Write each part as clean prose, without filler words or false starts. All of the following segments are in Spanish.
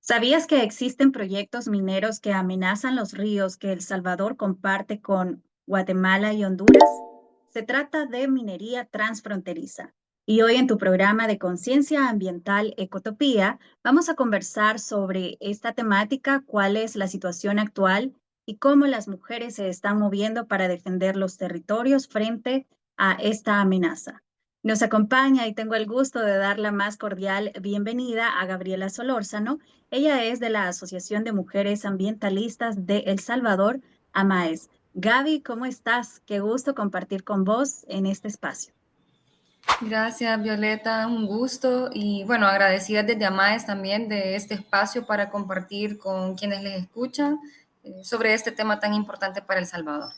¿Sabías que existen proyectos mineros que amenazan los ríos que El Salvador comparte con Guatemala y Honduras? Se trata de minería transfronteriza. Y hoy en tu programa de Conciencia Ambiental Ecotopía vamos a conversar sobre esta temática, cuál es la situación actual y cómo las mujeres se están moviendo para defender los territorios frente a esta amenaza. Nos acompaña y tengo el gusto de dar la más cordial bienvenida a Gabriela Solórzano. Ella es de la Asociación de Mujeres Ambientalistas de El Salvador, AMAES. Gaby, ¿cómo estás? Qué gusto compartir con vos en este espacio. Gracias, Violeta, un gusto y bueno, agradecida desde Amaes también de este espacio para compartir con quienes les escuchan sobre este tema tan importante para El Salvador.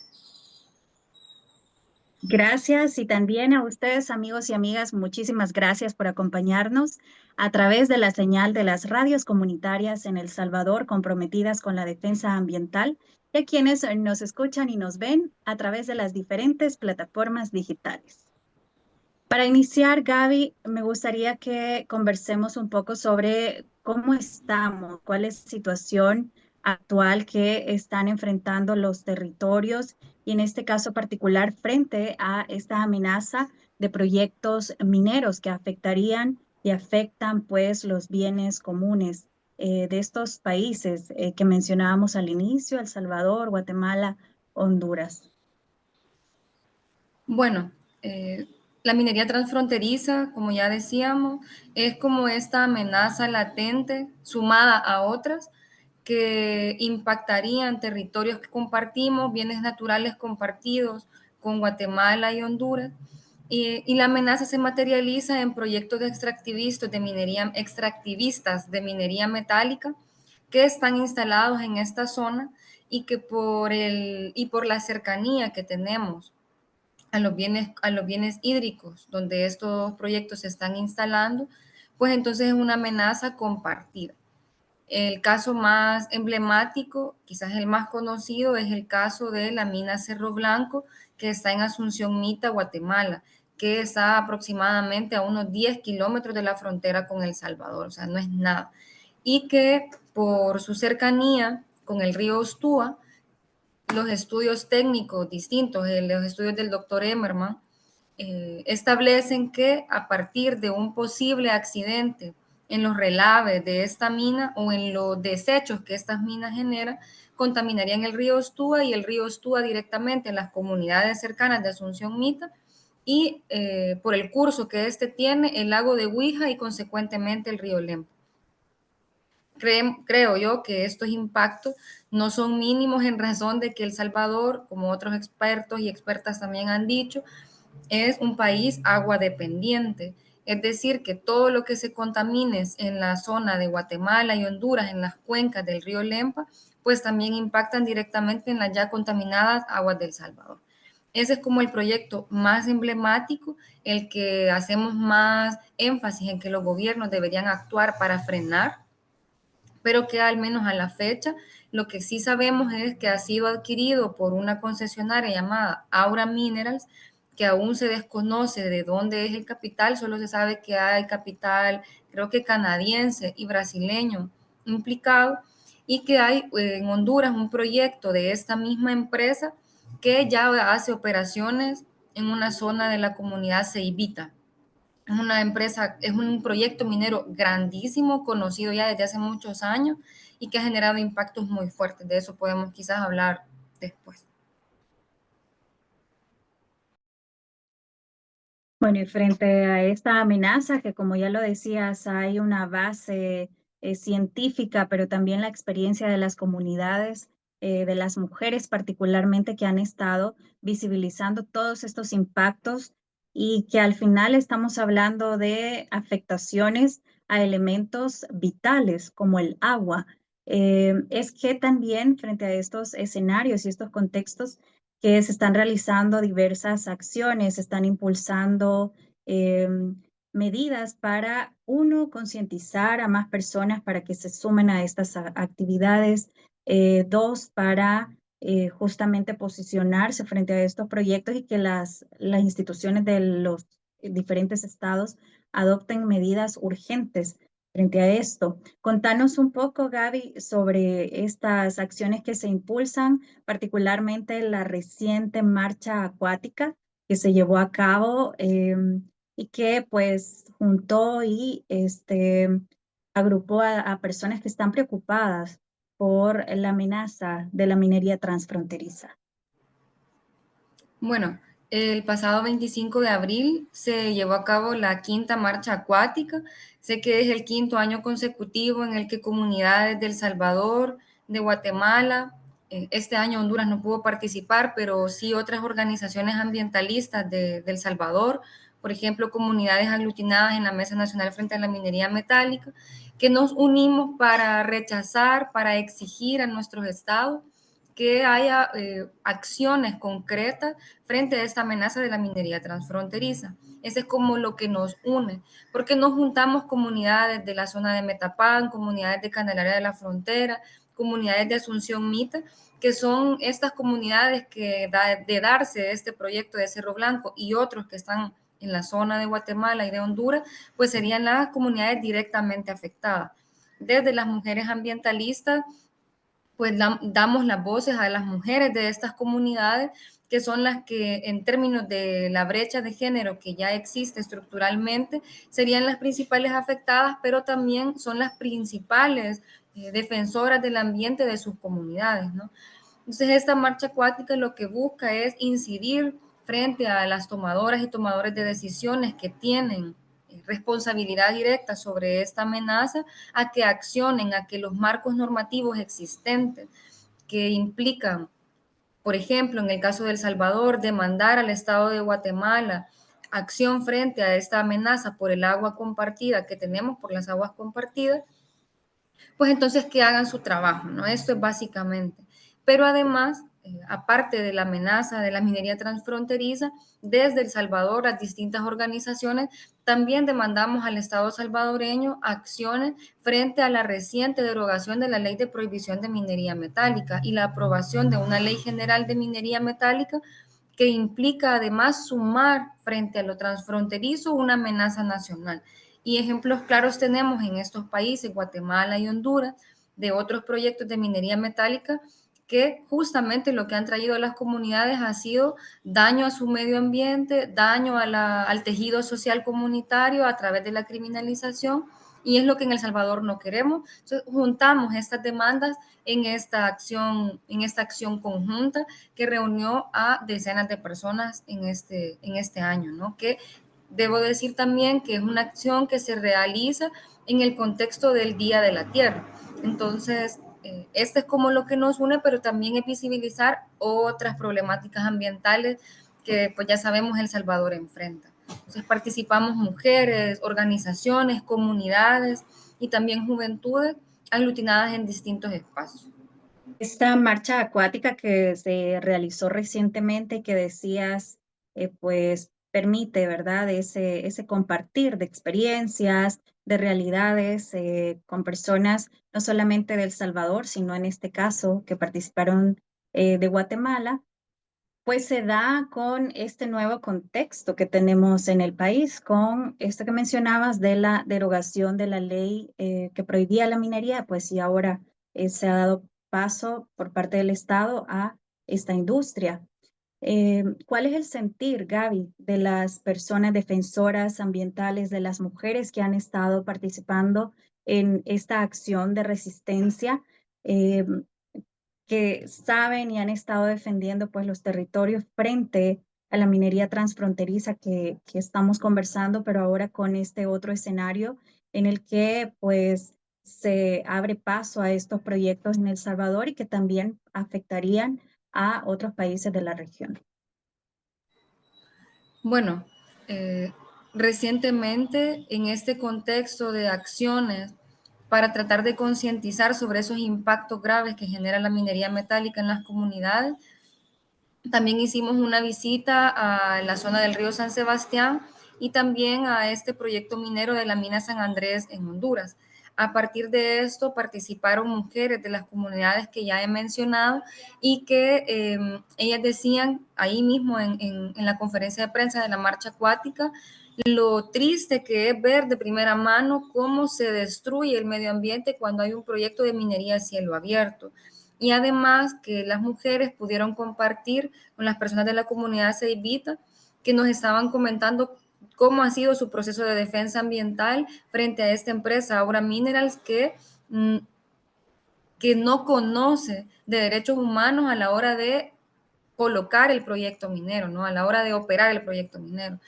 Gracias y también a ustedes, amigos y amigas, muchísimas gracias por acompañarnos a través de la señal de las radios comunitarias en El Salvador comprometidas con la defensa ambiental y a quienes nos escuchan y nos ven a través de las diferentes plataformas digitales. Para iniciar, Gaby, me gustaría que conversemos un poco sobre cómo estamos, cuál es la situación actual que están enfrentando los territorios y en este caso particular frente a esta amenaza de proyectos mineros que afectarían y afectan pues los bienes comunes de estos países que mencionábamos al inicio, El Salvador, Guatemala, Honduras. Bueno, la minería transfronteriza, como ya decíamos, es como esta amenaza latente sumada a otras que impactarían territorios que compartimos, bienes naturales compartidos con Guatemala y Honduras. Y la amenaza se materializa en proyectos de extractivistas de minería metálica que están instalados en esta zona y que por la cercanía que tenemos a los bienes hídricos donde estos proyectos se están instalando, pues entonces es una amenaza compartida. El caso más emblemático, quizás el más conocido, es el caso de la mina Cerro Blanco, que está en Asunción Mita, Guatemala, que está aproximadamente a unos 10 kilómetros de la frontera con El Salvador, o sea, no es nada. Y que por su cercanía con el río Ostúa, los estudios técnicos distintos, los estudios del doctor Emmerman, establecen que a partir de un posible accidente en los relaves de esta mina o en los desechos que estas minas generan, contaminarían el río Ostúa y el río Ostúa directamente en las comunidades cercanas de Asunción Mita y por el curso que este tiene, el lago de Huija y consecuentemente el río Lempa. Creo yo que estos impactos no son mínimos en razón de que El Salvador, como otros expertos y expertas también han dicho, es un país agua dependiente. Es decir, que todo lo que se contamine en la zona de Guatemala y Honduras, en las cuencas del río Lempa, pues también impactan directamente en las ya contaminadas aguas del Salvador. Ese es como el proyecto más emblemático, el que hacemos más énfasis en que los gobiernos deberían actuar para frenar, pero que al menos a la fecha lo que sí sabemos es que ha sido adquirido por una concesionaria llamada Aura Minerals, que aún se desconoce de dónde es el capital, solo se sabe que hay capital, creo que canadiense y brasileño implicado, y que hay en Honduras un proyecto de esta misma empresa que ya hace operaciones en una zona de la comunidad ceibita. Es una empresa, es un proyecto minero grandísimo, conocido ya desde hace muchos años y que ha generado impactos muy fuertes. De eso podemos quizás hablar después. Bueno, y frente a esta amenaza, que como ya lo decías, hay una base científica, pero también la experiencia de las comunidades, de las mujeres particularmente que han estado visibilizando todos estos impactos y que al final estamos hablando de afectaciones a elementos vitales como el agua. Es que también frente a estos escenarios y estos contextos, que se están realizando diversas acciones, se están impulsando medidas para, uno, concientizar a más personas para que se sumen a estas actividades, dos, para justamente posicionarse frente a estos proyectos y que las instituciones de los diferentes estados adopten medidas urgentes frente a esto. Contanos un poco, Gaby, sobre estas acciones que se impulsan, particularmente la reciente marcha acuática que se llevó a cabo y que pues juntó y agrupó a personas que están preocupadas por la amenaza de la minería transfronteriza. Bueno, el pasado 25 de abril se llevó a cabo la quinta marcha acuática. Sé que es el quinto año consecutivo en el que comunidades de El Salvador, de Guatemala, este año Honduras no pudo participar, pero sí otras organizaciones ambientalistas de El Salvador, por ejemplo, comunidades aglutinadas en la Mesa Nacional frente a la minería metálica, que nos unimos para rechazar, para exigir a nuestros estados que haya acciones concretas frente a esta amenaza de la minería transfronteriza. Ese es como lo que nos une, porque nos juntamos comunidades de la zona de Metapán, comunidades de Candelaria de la Frontera, comunidades de Asunción Mita, que son estas comunidades que de darse este proyecto de Cerro Blanco y otros que están en la zona de Guatemala y de Honduras, pues serían las comunidades directamente afectadas. Desde las mujeres ambientalistas pues damos las voces a las mujeres de estas comunidades, que son las que en términos de la brecha de género que ya existe estructuralmente, serían las principales afectadas, pero también son las principales defensoras del ambiente de sus comunidades, ¿no? Entonces, esta marcha acuática lo que busca es incidir frente a las tomadoras y tomadores de decisiones que tienen responsabilidad directa sobre esta amenaza, a que accionen, a que los marcos normativos existentes que implican, por ejemplo, en el caso de El Salvador, demandar al Estado de Guatemala acción frente a esta amenaza por el agua compartida que tenemos, por las aguas compartidas, pues entonces que hagan su trabajo, ¿no? Esto es básicamente. Pero además, aparte de la amenaza de la minería transfronteriza, desde El Salvador, las distintas organizaciones, también demandamos al Estado salvadoreño acciones frente a la reciente derogación de la ley de prohibición de minería metálica y la aprobación de una ley general de minería metálica que implica además sumar frente a lo transfronterizo una amenaza nacional. Y ejemplos claros tenemos en estos países, Guatemala y Honduras, de otros proyectos de minería metálica que justamente lo que han traído a las comunidades ha sido daño a su medio ambiente, daño al tejido social comunitario a través de la criminalización, y es lo que en El Salvador no queremos. Entonces, juntamos estas demandas en esta acción conjunta que reunió a decenas de personas en este año, ¿no? Que debo decir también que es una acción que se realiza en el contexto del Día de la Tierra. Entonces, este es como lo que nos une, pero también es visibilizar otras problemáticas ambientales que pues ya sabemos El Salvador enfrenta. Entonces participamos mujeres, organizaciones, comunidades y también juventudes aglutinadas en distintos espacios. Esta marcha acuática que se realizó recientemente, que decías, pues permite, ¿verdad? Ese compartir de experiencias, de realidades con personas no solamente de El Salvador, sino en este caso que participaron de Guatemala, pues se da con este nuevo contexto que tenemos en el país, con esto que mencionabas de la derogación de la ley que prohibía la minería, pues y ahora se ha dado paso por parte del Estado a esta industria. ¿Cuál es el sentir, Gaby, de las personas defensoras ambientales, de las mujeres que han estado participando en esta acción de resistencia? Eh, que saben y han estado defendiendo pues los territorios frente a la minería transfronteriza que estamos conversando, pero ahora con este otro escenario en el que pues se abre paso a estos proyectos en El Salvador y que también afectarían a otros países de la región. Bueno, recientemente en este contexto de acciones para tratar de concientizar sobre esos impactos graves que genera la minería metálica en las comunidades, también hicimos una visita a la zona del río San Sebastián y también a este proyecto minero de la mina San Andrés en Honduras. A partir de esto participaron mujeres de las comunidades que ya he mencionado y que ellas decían ahí mismo en la conferencia de prensa de la marcha acuática lo triste que es ver de primera mano cómo se destruye el medio ambiente cuando hay un proyecto de minería a cielo abierto. Y además que las mujeres pudieron compartir con las personas de la comunidad ceibita que nos estaban comentando cómo ha sido su proceso de defensa ambiental frente a esta empresa Aura Minerals que no conoce de derechos humanos a la hora de colocar el proyecto minero, ¿no? A la hora de operar el proyecto minero.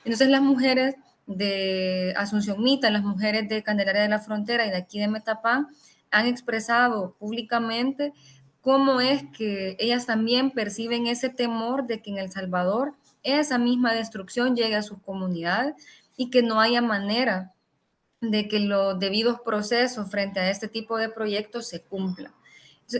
Entonces las mujeres de Asunción Mita, las mujeres de Candelaria de la Frontera y de aquí de Metapán han expresado públicamente cómo es que ellas también perciben ese temor de que en El Salvador esa misma destrucción llegue a sus comunidades y que no haya manera de que los debidos procesos frente a este tipo de proyectos se cumplan.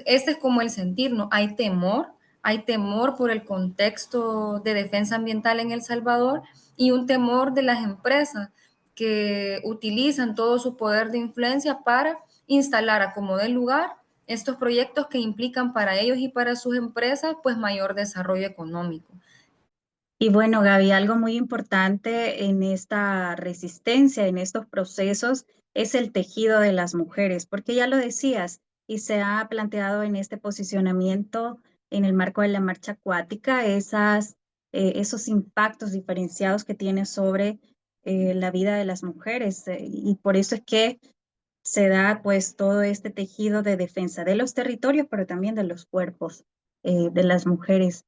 Este es como el sentir, ¿no? Hay temor por el contexto de defensa ambiental en El Salvador y un temor de las empresas que utilizan todo su poder de influencia para instalar a como del lugar estos proyectos que implican para ellos y para sus empresas pues mayor desarrollo económico. Y bueno, Gaby, algo muy importante en esta resistencia, en estos procesos, es el tejido de las mujeres, porque ya lo decías y se ha planteado en este posicionamiento en el marco de la marcha acuática, esos impactos diferenciados que tiene sobre la vida de las mujeres. Y por eso es que se da pues todo este tejido de defensa de los territorios, pero también de los cuerpos de las mujeres.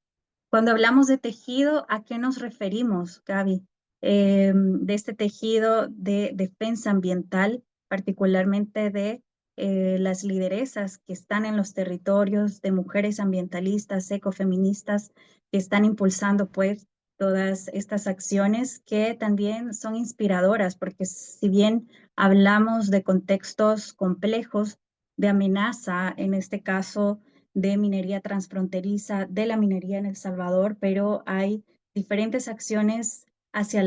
Cuando hablamos de tejido, ¿a qué nos referimos, Gaby? De este tejido de defensa ambiental, particularmente de las lideresas que están en los territorios, de mujeres ambientalistas, ecofeministas, que están impulsando pues todas estas acciones que también son inspiradoras, porque si bien hablamos de contextos complejos de amenaza, en este caso de minería transfronteriza, de la minería en El Salvador, pero hay diferentes acciones hacia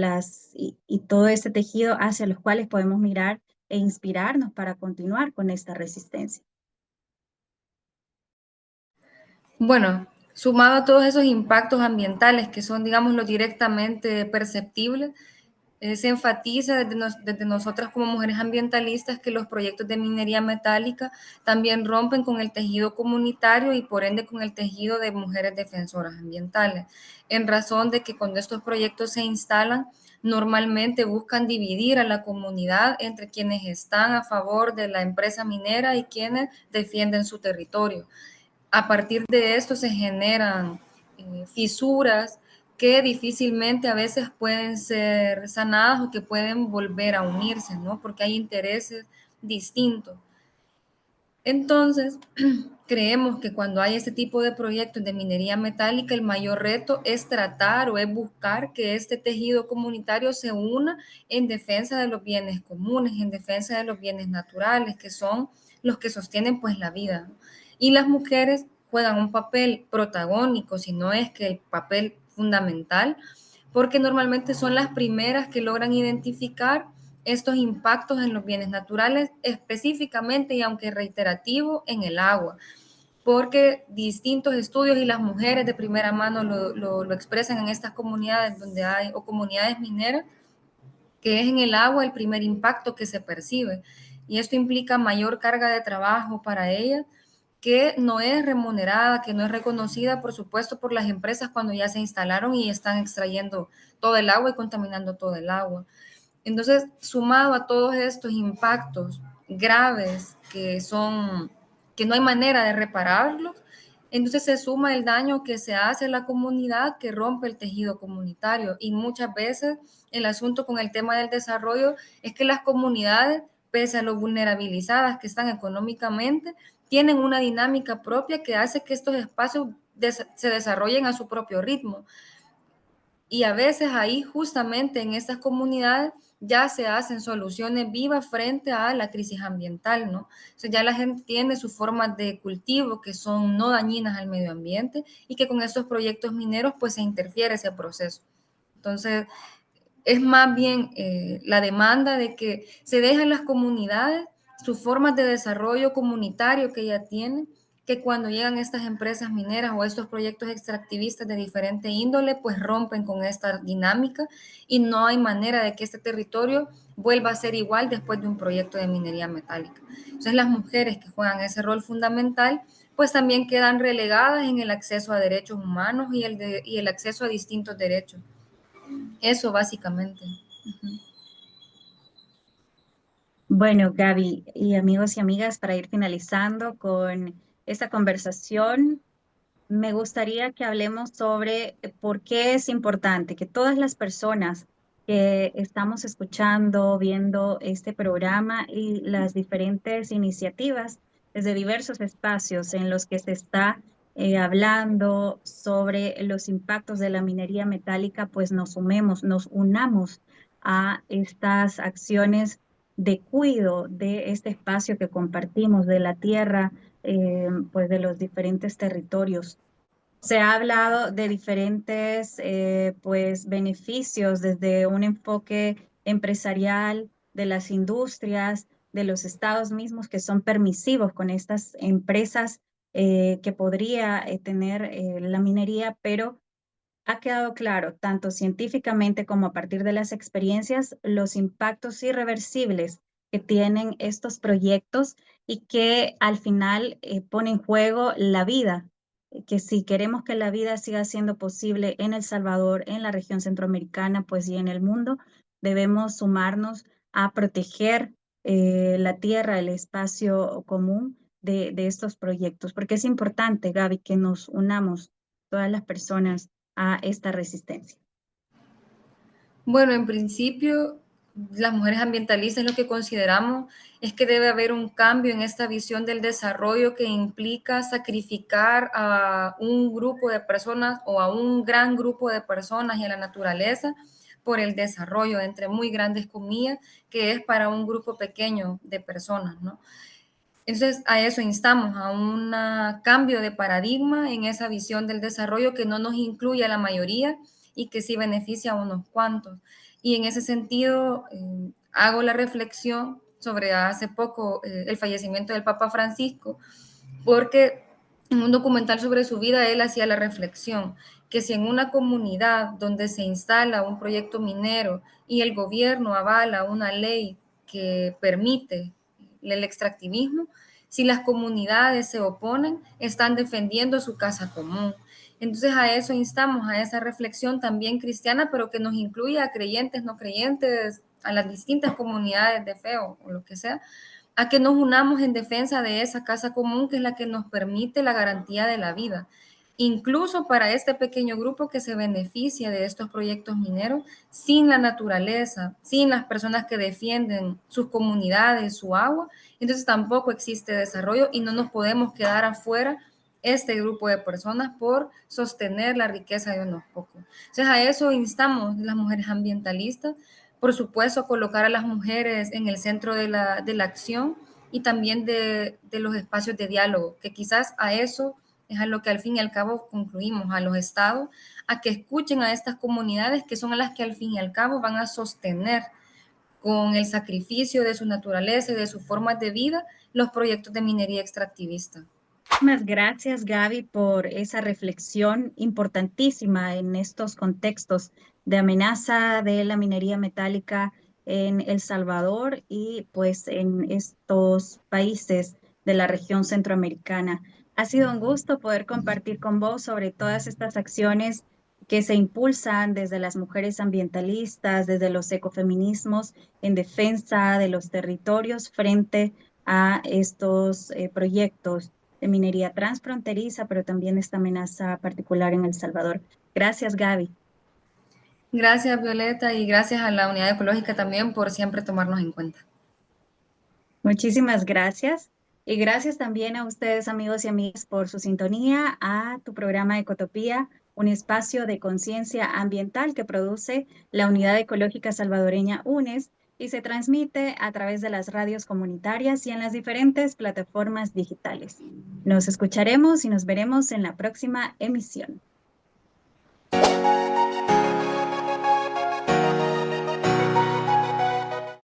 y todo este tejido hacia los cuales podemos mirar e inspirarnos para continuar con esta resistencia. Bueno, sumado a todos esos impactos ambientales que son, digamos, los directamente perceptibles, se enfatiza desde nosotras como mujeres ambientalistas que los proyectos de minería metálica también rompen con el tejido comunitario y por ende con el tejido de mujeres defensoras ambientales, en razón de que cuando estos proyectos se instalan, normalmente buscan dividir a la comunidad entre quienes están a favor de la empresa minera y quienes defienden su territorio. A partir de esto se generan fisuras que difícilmente a veces pueden ser sanadas o que pueden volver a unirse, ¿no? Porque hay intereses distintos. Entonces, creemos que cuando hay este tipo de proyectos de minería metálica, el mayor reto es tratar o es buscar que este tejido comunitario se una en defensa de los bienes comunes, en defensa de los bienes naturales, que son los que sostienen pues la vida, ¿no? Y las mujeres juegan un papel protagónico, si no es que el papel fundamental, porque normalmente son las primeras que logran identificar estos impactos en los bienes naturales, específicamente y aunque reiterativo en el agua, porque distintos estudios y las mujeres de primera mano lo expresan en estas comunidades donde hay, o comunidades mineras, que es en el agua el primer impacto que se percibe. Y esto implica mayor carga de trabajo para ellas, que no es remunerada, que no es reconocida, por supuesto, por las empresas cuando ya se instalaron y están extrayendo todo el agua y contaminando todo el agua. Entonces, sumado a todos estos impactos graves que no hay manera de repararlos, entonces se suma el daño que se hace a la comunidad que rompe el tejido comunitario. Y muchas veces el asunto con el tema del desarrollo es que las comunidades, pese a lo vulnerabilizadas que están económicamente, tienen una dinámica propia que hace que estos espacios se desarrollen a su propio ritmo. Y a veces ahí, justamente en estas comunidades, ya se hacen soluciones vivas frente a la crisis ambiental, ¿no? O sea, ya la gente tiene sus formas de cultivo que son no dañinas al medio ambiente y que con estos proyectos mineros pues se interfiere ese proceso. Entonces, es más bien la demanda de que se dejen las comunidades sus formas de desarrollo comunitario que ya tienen, que cuando llegan estas empresas mineras o estos proyectos extractivistas de diferente índole, pues rompen con esta dinámica y no hay manera de que este territorio vuelva a ser igual después de un proyecto de minería metálica. Entonces las mujeres que juegan ese rol fundamental, pues también quedan relegadas en el acceso a derechos humanos y el acceso a distintos derechos. Eso básicamente. Bueno, Gaby y amigos y amigas, para ir finalizando con esta conversación, me gustaría que hablemos sobre por qué es importante que todas las personas que estamos escuchando, viendo este programa y las diferentes iniciativas desde diversos espacios en los que se está hablando sobre los impactos de la minería metálica, pues nos sumemos, nos unamos a estas acciones de cuidado de este espacio que compartimos, de la tierra, pues de los diferentes territorios. Se ha hablado de diferentes pues, beneficios desde un enfoque empresarial, de las industrias, de los estados mismos que son permisivos con estas empresas que podría tener la minería, pero ha quedado claro, tanto científicamente como a partir de las experiencias, los impactos irreversibles que tienen estos proyectos y que al final pone en juego la vida, que si queremos que la vida siga siendo posible en El Salvador, en la región centroamericana, pues y en el mundo, debemos sumarnos a proteger la tierra, el espacio común de estos proyectos, porque es importante, Gaby, que nos unamos todas las personas a esta resistencia. Bueno, en principio, las mujeres ambientalistas lo que consideramos es que debe haber un cambio en esta visión del desarrollo que implica sacrificar a un grupo de personas o a un gran grupo de personas y a la naturaleza por el desarrollo, entre muy grandes comillas, que es para un grupo pequeño de personas, ¿no? Entonces, a eso instamos, a un cambio de paradigma en esa visión del desarrollo que no nos incluye a la mayoría y que sí beneficia a unos cuantos. Y en ese sentido, hago la reflexión sobre hace poco el fallecimiento del Papa Francisco, porque en un documental sobre su vida él hacía la reflexión que si en una comunidad donde se instala un proyecto minero y el gobierno avala una ley que permite el extractivismo, si las comunidades se oponen, están defendiendo su casa común. Entonces a eso instamos, a esa reflexión también cristiana, pero que nos incluya a creyentes, no creyentes, a las distintas comunidades de fe o lo que sea, a que nos unamos en defensa de esa casa común que es la que nos permite la garantía de la vida. Incluso para este pequeño grupo que se beneficia de estos proyectos mineros, sin la naturaleza, sin las personas que defienden sus comunidades, su agua, entonces tampoco existe desarrollo y no nos podemos quedar afuera este grupo de personas por sostener la riqueza de unos pocos. Entonces a eso instamos las mujeres ambientalistas, por supuesto, colocar a las mujeres en el centro de la acción y también de los espacios de diálogo, que quizás a eso es a lo que al fin y al cabo concluimos, a los estados, a que escuchen a estas comunidades que son las que al fin y al cabo van a sostener con el sacrificio de su naturaleza y de sus formas de vida los proyectos de minería extractivista. Muchas gracias, Gaby, por esa reflexión importantísima en estos contextos de amenaza de la minería metálica en El Salvador y pues en estos países de la región centroamericana. Ha sido un gusto poder compartir con vos sobre todas estas acciones que se impulsan desde las mujeres ambientalistas, desde los ecofeminismos en defensa de los territorios frente a estos proyectos de minería transfronteriza, pero también esta amenaza particular en El Salvador. Gracias, Gaby. Gracias, Violeta, y gracias a la Unidad Ecológica también por siempre tomarnos en cuenta. Muchísimas gracias. Y gracias también a ustedes, amigos y amigas, por su sintonía a tu programa Ecotopía, un espacio de conciencia ambiental que produce la Unidad Ecológica Salvadoreña UNES y se transmite a través de las radios comunitarias y en las diferentes plataformas digitales. Nos escucharemos y nos veremos en la próxima emisión.